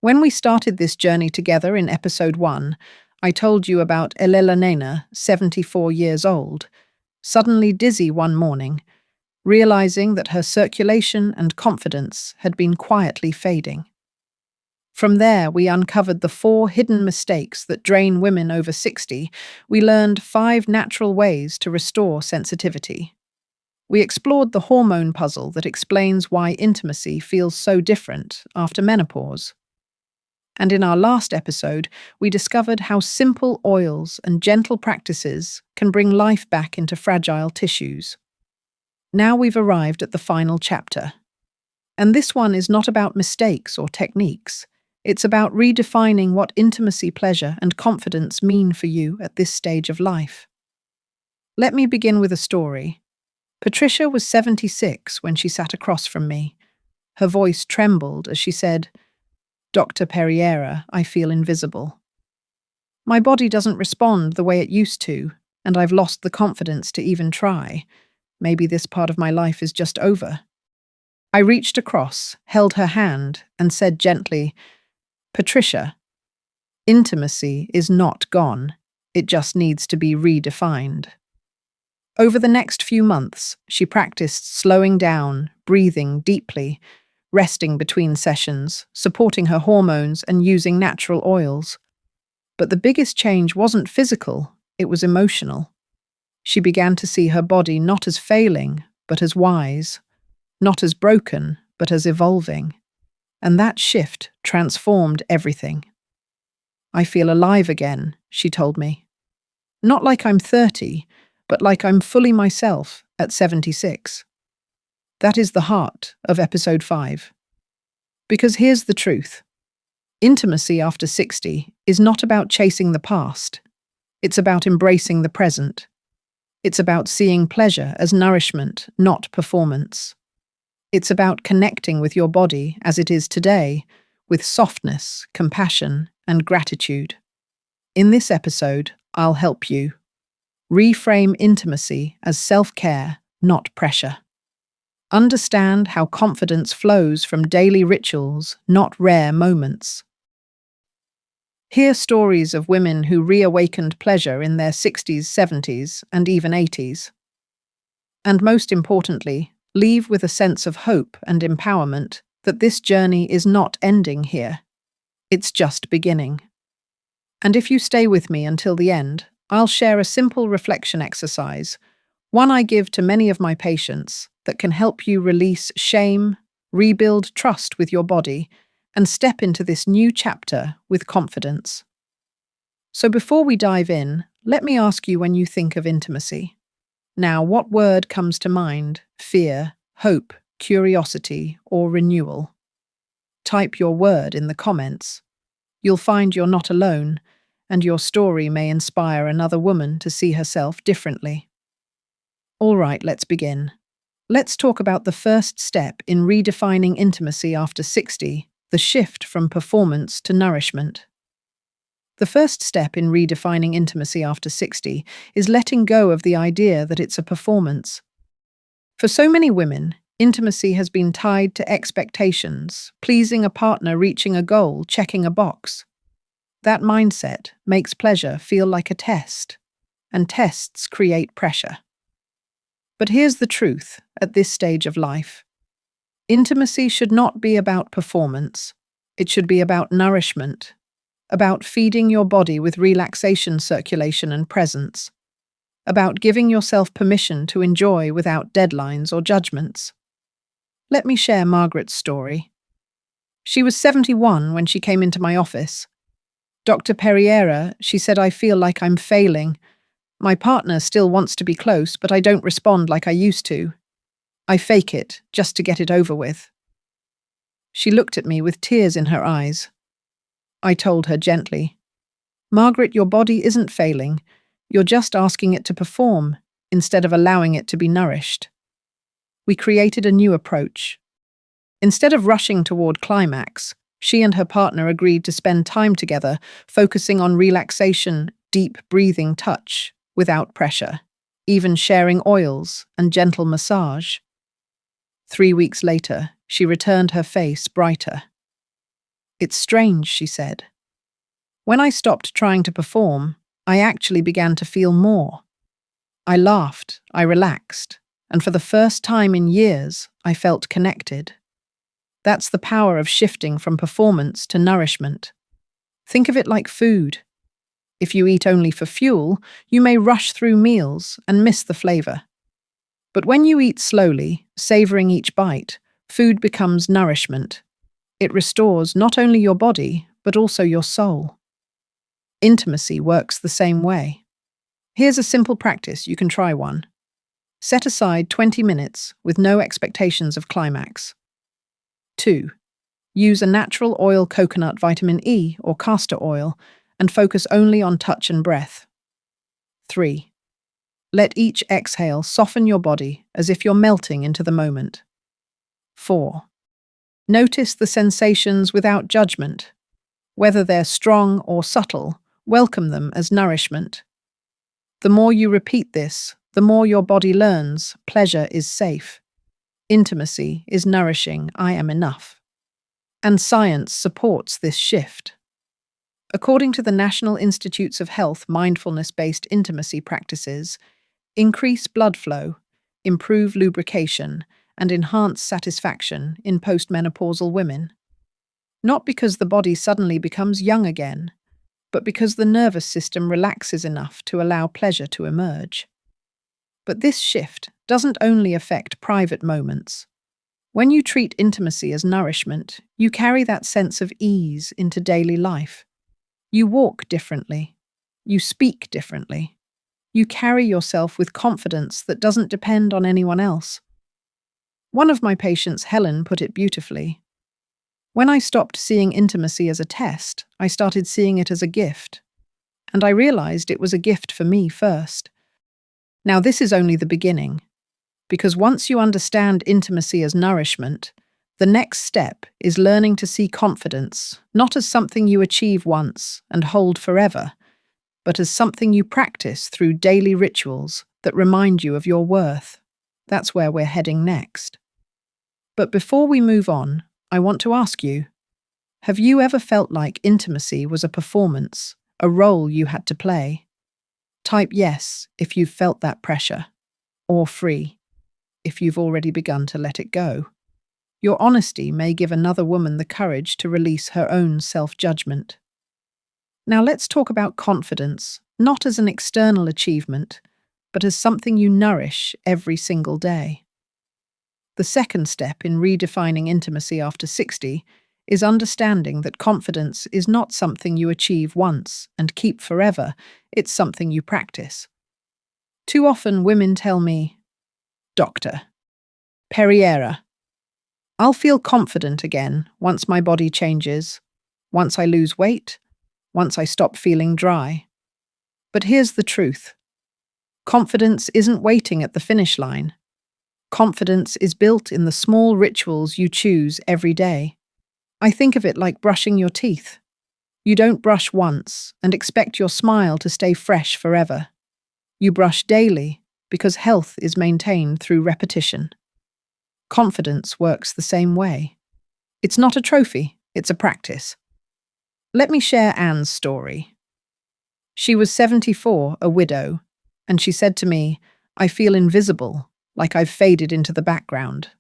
When we started this journey together in episode 1, I told you about Elena, 74 years old, suddenly dizzy one morning, realizing that her circulation and confidence had been quietly fading. From there, we uncovered the 4 hidden mistakes that drain women over 60. We learned 5 natural ways to restore sensitivity. We explored the hormone puzzle that explains why intimacy feels so different after menopause. And in our last episode, we discovered how simple oils and gentle practices can bring life back into fragile tissues. Now we've arrived at the final chapter. And this one is not about mistakes or techniques. It's about redefining what intimacy, pleasure, and confidence mean for you at this stage of life. Let me begin with a story. Patricia was 76 when she sat across from me. Her voice trembled as she said, "Dr. Perriera, I feel invisible. My body doesn't respond the way it used to, and I've lost the confidence to even try. Maybe this part of my life is just over." I reached across, held her hand, and said gently, "Patricia, intimacy is not gone. It just needs to be redefined." Over the next few months, she practiced slowing down, breathing deeply, resting between sessions, supporting her hormones and using natural oils. But the biggest change wasn't physical, it was emotional. She began to see her body not as failing, but as wise, not as broken, but as evolving. And that shift transformed everything. "I feel alive again," she told me. "Not like I'm 30, but like I'm fully myself at 76. That is the heart of episode 5. Because here's the truth. Intimacy after 60 is not about chasing the past. It's about embracing the present. It's about seeing pleasure as nourishment, not performance. It's about connecting with your body as it is today, with softness, compassion, and gratitude. In this episode, I'll help you reframe intimacy as self-care, not pressure. Understand how confidence flows from daily rituals, not rare moments. Hear stories of women who reawakened pleasure in their 60s, 70s, and even 80s. And most importantly, leave with a sense of hope and empowerment that this journey is not ending here. It's just beginning. And if you stay with me until the end, I'll share a simple reflection exercise, one I give to many of my patients, that can help you release shame, rebuild trust with your body, and step into this new chapter with confidence. So before we dive in, let me ask you when you think of intimacy. Now, what word comes to mind? Fear, hope, curiosity, or renewal? Type your word in the comments. You'll find you're not alone, and your story may inspire another woman to see herself differently. All right, let's begin. Let's talk about the first step in redefining intimacy after 60, the shift from performance to nourishment. The first step in redefining intimacy after 60 is letting go of the idea that it's a performance. For so many women, intimacy has been tied to expectations, pleasing a partner, reaching a goal, checking a box. That mindset makes pleasure feel like a test, and tests create pressure. But here's the truth at this stage of life. Intimacy should not be about performance. It should be about nourishment, about feeding your body with relaxation, circulation, and presence, about giving yourself permission to enjoy without deadlines or judgments. Let me share Margaret's story. She was 71 when she came into my office. "Dr. Perriera," she said, "I feel like I'm failing. My partner still wants to be close, but I don't respond like I used to. I fake it just to get it over with." She looked at me with tears in her eyes. I told her gently, "Margaret, your body isn't failing. You're just asking it to perform instead of allowing it to be nourished." We created a new approach. Instead of rushing toward climax, she and her partner agreed to spend time together, focusing on relaxation, deep breathing, touch, without pressure, even sharing oils and gentle massage. 3 weeks later, she returned, her face brighter. It's strange, she said. When I stopped trying to perform, I actually began to feel more. I laughed, I relaxed, and for the first time in years, I felt connected. That's the power of shifting from performance to nourishment. Think of it like food. If you eat only for fuel, you may rush through meals and miss the flavor. But when you eat slowly, savoring each bite, food becomes nourishment. It restores not only your body, but also your soul. Intimacy works the same way. Here's a simple practice, you can try one. Set aside 20 minutes with no expectations of climax. 2. Use a natural oil coconut vitamin E or castor oil and focus only on touch and breath. 3. Let each exhale soften your body as if you're melting into the moment. 4. Notice the sensations without judgment. Whether they're strong or subtle, welcome them as nourishment. The more you repeat this, the more your body learns pleasure is safe. Intimacy is nourishing, I am enough. And science supports this shift. According to the National Institutes of Health mindfulness-based intimacy practices, increase blood flow, improve lubrication, and enhance satisfaction in postmenopausal women. Not because the body suddenly becomes young again, but because the nervous system relaxes enough to allow pleasure to emerge. But this shift doesn't only affect private moments. When you treat intimacy as nourishment, you carry that sense of ease into daily life. You walk differently. You speak differently. You carry yourself with confidence that doesn't depend on anyone else. One of my patients, Helen, put it beautifully. When I stopped seeing intimacy as a test, I started seeing it as a gift. And I realized it was a gift for me first. Now, this is only the beginning. Because once you understand intimacy as nourishment, the next step is learning to see confidence not as something you achieve once and hold forever, but as something you practice through daily rituals that remind you of your worth. That's where we're heading next. But before we move on, I want to ask you, have you ever felt like intimacy was a performance, a role you had to play? Type yes if you've felt that pressure, or free if you've already begun to let it go. Your honesty may give another woman the courage to release her own self-judgment. Now let's talk about confidence, not as an external achievement, but as something you nourish every single day. The second step in redefining intimacy after 60 is understanding that confidence is not something you achieve once and keep forever, it's something you practice. Too often women tell me, Dr. Perriera, I'll feel confident again once my body changes, once I lose weight, once I stop feeling dry. But here's the truth. Confidence isn't waiting at the finish line. Confidence is built in the small rituals you choose every day. I think of it like brushing your teeth. You don't brush once and expect your smile to stay fresh forever. You brush daily because health is maintained through repetition. Confidence works the same way. It's not a trophy, it's a practice. Let me share Anne's story. She was 74, a widow, and she said to me, I feel invisible, like I've faded into the background.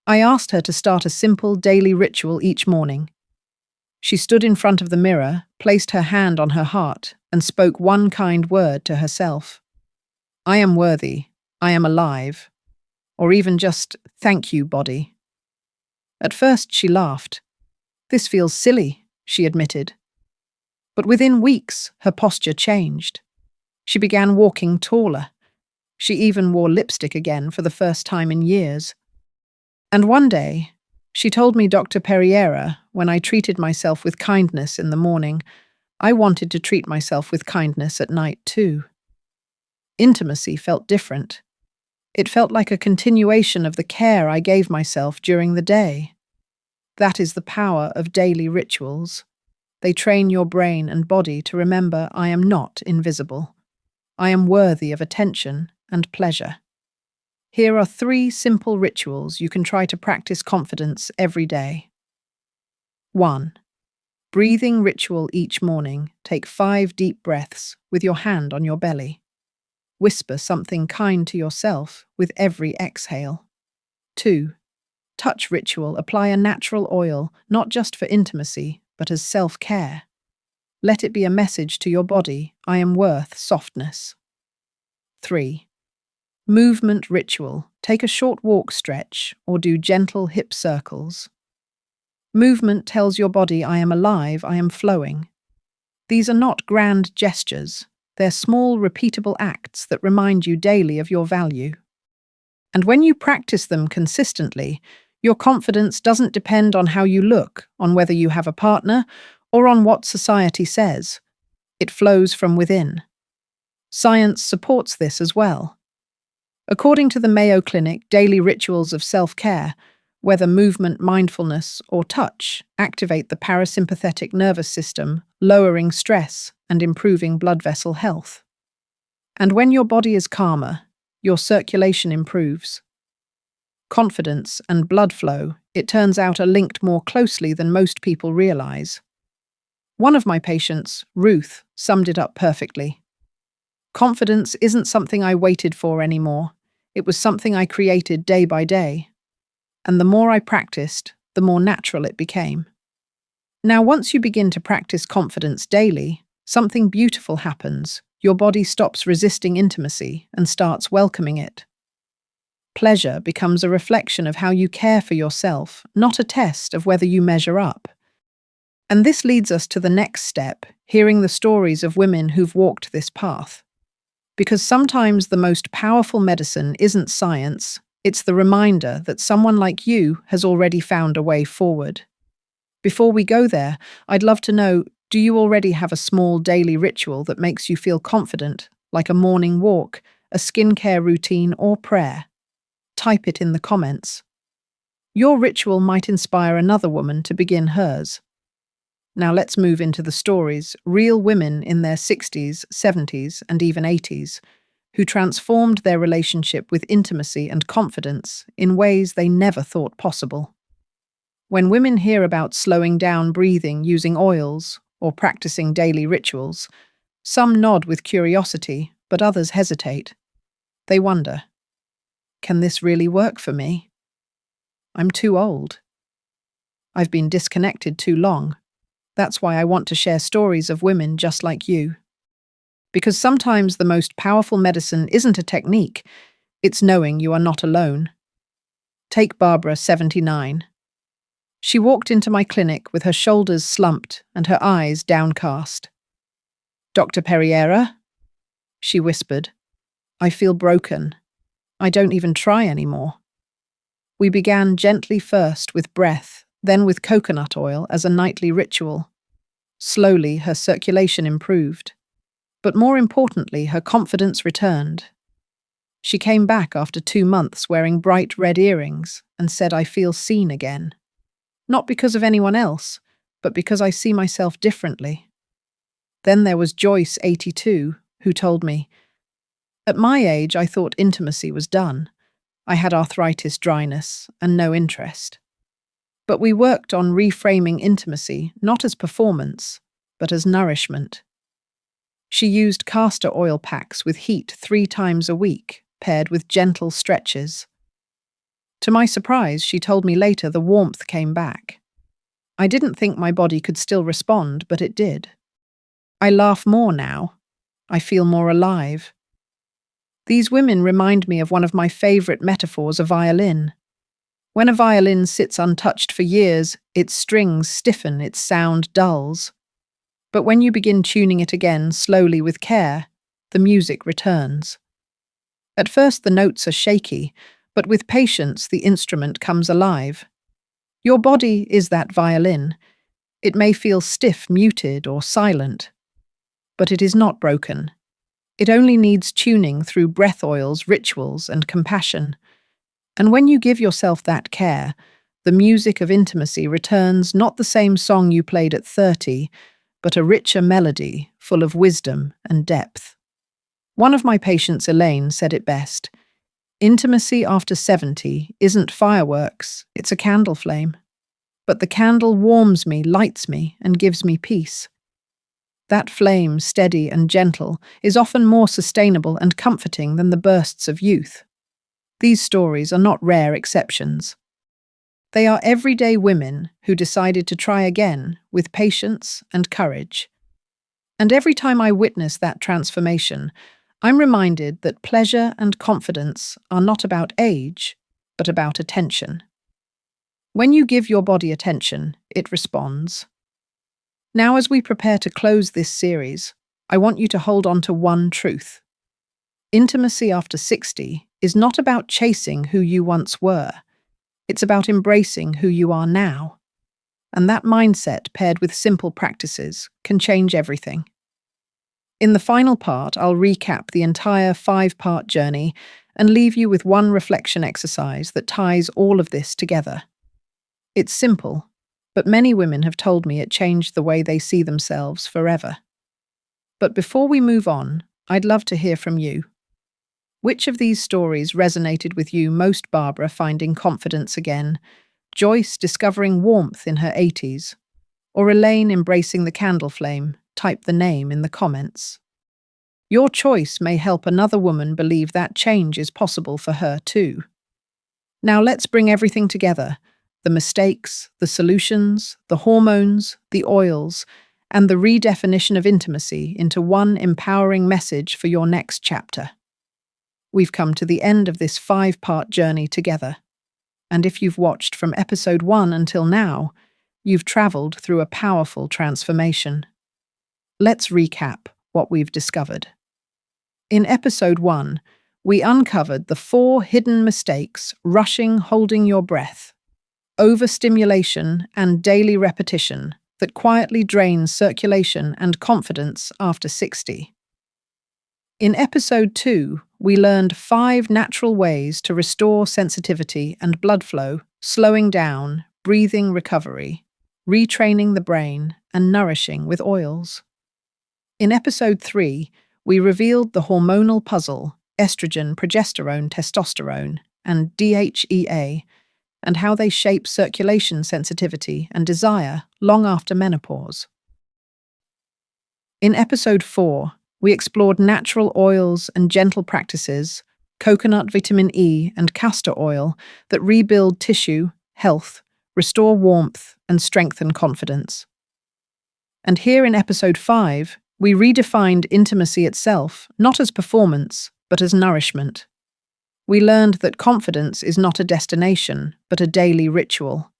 I asked her to start a simple daily ritual each morning. She stood in front of the mirror, placed her hand on her heart, and spoke one kind word to herself. I am worthy, I am alive, or even just, thank you, body. At first she laughed. This feels silly, she admitted. But within weeks, her posture changed. She began walking taller. She even wore lipstick again for the first time in years. And one day, she told me, Dr. Perriera, when I treated myself with kindness in the morning, I wanted to treat myself with kindness at night too. Intimacy felt different. It felt like a continuation of the care I gave myself during the day. That is the power of daily rituals. They train your brain and body to remember I am not invisible. I am worthy of attention and pleasure. Here are 3 simple rituals you can try to practice confidence every day. 1. Breathing ritual each morning. Take 5 deep breaths with your hand on your belly. Whisper something kind to yourself with every exhale. 2. Touch ritual. Apply a natural oil, not just for intimacy, but as self-care. Let it be a message to your body, I am worth softness. 3. Movement ritual. Take a short walk, stretch, or do gentle hip circles. Movement tells your body, I am alive, I am flowing. These are not grand gestures. They're small, repeatable acts that remind you daily of your value. And when you practice them consistently, your confidence doesn't depend on how you look, on whether you have a partner, or on what society says. It flows from within. Science supports this as well. According to the Mayo Clinic, daily rituals of self-care, whether movement, mindfulness, or touch, activate the parasympathetic nervous system, lowering stress and improving blood vessel health. And when your body is calmer, your circulation improves. Confidence and blood flow, it turns out, are linked more closely than most people realize. One of my patients, Ruth, summed it up perfectly. Confidence isn't something I waited for anymore. It was something I created day by day. And the more I practiced, the more natural it became. Now, once you begin to practice confidence daily, something beautiful happens. Your body stops resisting intimacy and starts welcoming it. Pleasure becomes a reflection of how you care for yourself, not a test of whether you measure up. And this leads us to the next step, hearing the stories of women who've walked this path. Because sometimes the most powerful medicine isn't science, it's the reminder that someone like you has already found a way forward. Before we go there, I'd love to know, do you already have a small daily ritual that makes you feel confident, like a morning walk, a skincare routine, or prayer? Type it in the comments. Your ritual might inspire another woman to begin hers. Now let's move into the stories, real women in their 60s, 70s, and even 80s, who transformed their relationship with intimacy and confidence in ways they never thought possible. When women hear about slowing down breathing using oils or practicing daily rituals, some nod with curiosity, but others hesitate. They wonder, can this really work for me? I'm too old. I've been disconnected too long. That's why I want to share stories of women just like you. Because sometimes the most powerful medicine isn't a technique, it's knowing you are not alone. Take Barbara, 79. She walked into my clinic with her shoulders slumped and her eyes downcast. Dr. Perriera? She whispered. I feel broken. I don't even try anymore. We began gently first with breath, then with coconut oil as a nightly ritual. Slowly, her circulation improved. But more importantly, her confidence returned. She came back after 2 months wearing bright red earrings and said, I feel seen again. Not because of anyone else, but because I see myself differently. Then there was Joyce, 82, who told me, at my age, I thought intimacy was done. I had arthritis, dryness, and no interest. But we worked on reframing intimacy, not as performance, but as nourishment. She used castor oil packs with heat 3 times a week, paired with gentle stretches. To my surprise, she told me later the warmth came back. I didn't think my body could still respond, but it did. I laugh more now. I feel more alive. These women remind me of one of my favorite metaphors, a violin. When a violin sits untouched for years, its strings stiffen, its sound dulls. But when you begin tuning it again, slowly with care, the music returns. At first the notes are shaky, but with patience the instrument comes alive. Your body is that violin. It may feel stiff, muted, or silent. But it is not broken. It only needs tuning through breath oils, rituals, and compassion. And when you give yourself that care, the music of intimacy returns, not the same song you played at 30, but a richer melody full of wisdom and depth. One of my patients, Elaine, said it best. Intimacy after 70 isn't fireworks, it's a candle flame. but the candle warms me, lights me, and gives me peace. That flame, steady and gentle, is often more sustainable and comforting than the bursts of youth. These stories are not rare exceptions. They are everyday women who decided to try again with patience and courage. And every time I witness that transformation, I'm reminded that pleasure and confidence are not about age, but about attention. When you give your body attention, it responds. Now, as we prepare to close this series, I want you to hold on to one truth. Intimacy after 60 is not about chasing who you once were. It's about embracing who you are now. And that mindset, paired with simple practices, can change everything. In the final part, I'll recap the entire 5-part journey and leave you with one reflection exercise that ties all of this together. It's simple, but many women have told me it changed the way they see themselves forever. But before we move on, I'd love to hear from you. Which of these stories resonated with you most? Barbara finding confidence again, Joyce discovering warmth in her 80s, or Elaine embracing the candle flame? Type the name in the comments. Your choice may help another woman believe that change is possible for her too. Now let's bring everything together: the mistakes, the solutions, the hormones, the oils, and the redefinition of intimacy into one empowering message for your next chapter. We've come to the end of this 5-part journey together. And if you've watched from episode 1 until now, you've traveled through a powerful transformation. Let's recap what we've discovered. In episode 1, we uncovered the 4 hidden mistakes: rushing, holding your breath, overstimulation, and daily repetition that quietly drains circulation and confidence after 60. In episode 2, we learned 5 natural ways to restore sensitivity and blood flow: slowing down, breathing recovery, retraining the brain, and nourishing with oils. In episode 3, we revealed the hormonal puzzle: estrogen, progesterone, testosterone, and DHEA, and how they shape circulation sensitivity and desire long after menopause. In episode 4, we explored natural oils and gentle practices, coconut, vitamin E, and castor oil that rebuild tissue, health, restore warmth, and strengthen confidence. And here in episode 5, we redefined intimacy itself, not as performance, but as nourishment. We learned that confidence is not a destination, but a daily ritual.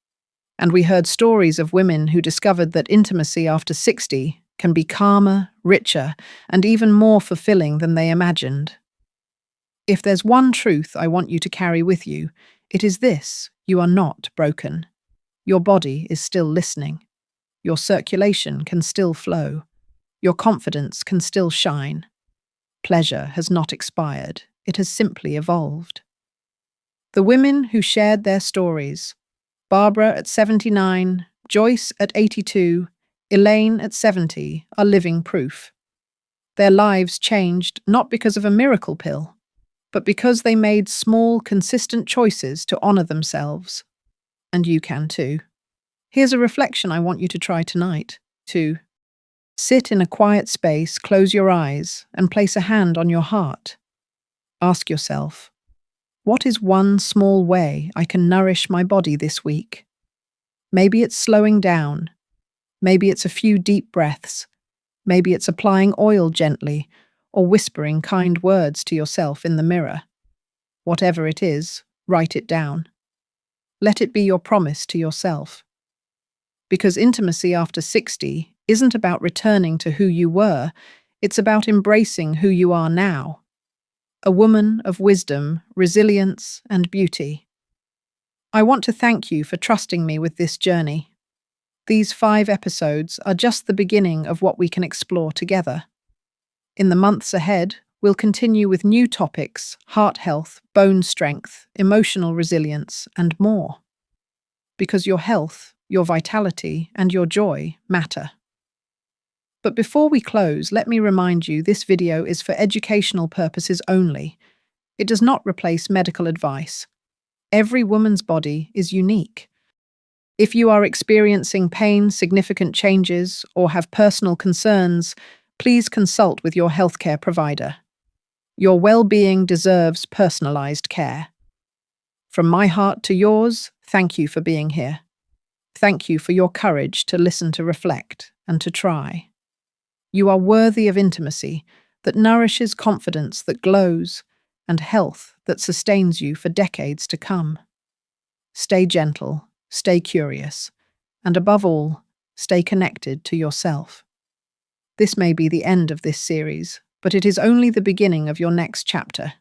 And we heard stories of women who discovered that intimacy after 60 can be calmer, richer, and even more fulfilling than they imagined. If there's one truth I want you to carry with you, it is this: you are not broken. Your body is still listening. Your circulation can still flow. Your confidence can still shine. Pleasure has not expired. It has simply evolved. The women who shared their stories, Barbara at 79, Joyce at 82, Elaine at 70, are living proof. Their lives changed not because of a miracle pill, but because they made small, consistent choices to honor themselves. And you can too. Here's a reflection I want you to try tonight. To sit in a quiet space, close your eyes, and place a hand on your heart. Ask yourself, what is one small way I can nourish my body this week? Maybe it's slowing down. Maybe it's a few deep breaths. Maybe it's applying oil gently or whispering kind words to yourself in the mirror. Whatever it is, write it down. Let it be your promise to yourself. Because intimacy after 60 isn't about returning to who you were, it's about embracing who you are now. A woman of wisdom, resilience, and beauty. I want to thank you for trusting me with this journey. These 5 episodes are just the beginning of what we can explore together. In the months ahead, we'll continue with new topics: heart health, bone strength, emotional resilience, and more. Because your health, your vitality, and your joy matter. But before we close, let me remind you this video is for educational purposes only. It does not replace medical advice. Every woman's body is unique. If you are experiencing pain, significant changes, or have personal concerns, please consult with your healthcare provider. Your well-being deserves personalized care. From my heart to yours, thank you for being here. Thank you for your courage to listen, to reflect, and to try. You are worthy of intimacy that nourishes confidence that glows and health that sustains you for decades to come. Stay gentle, stay curious, and above all, stay connected to yourself. This may be the end of this series, but it is only the beginning of your next chapter.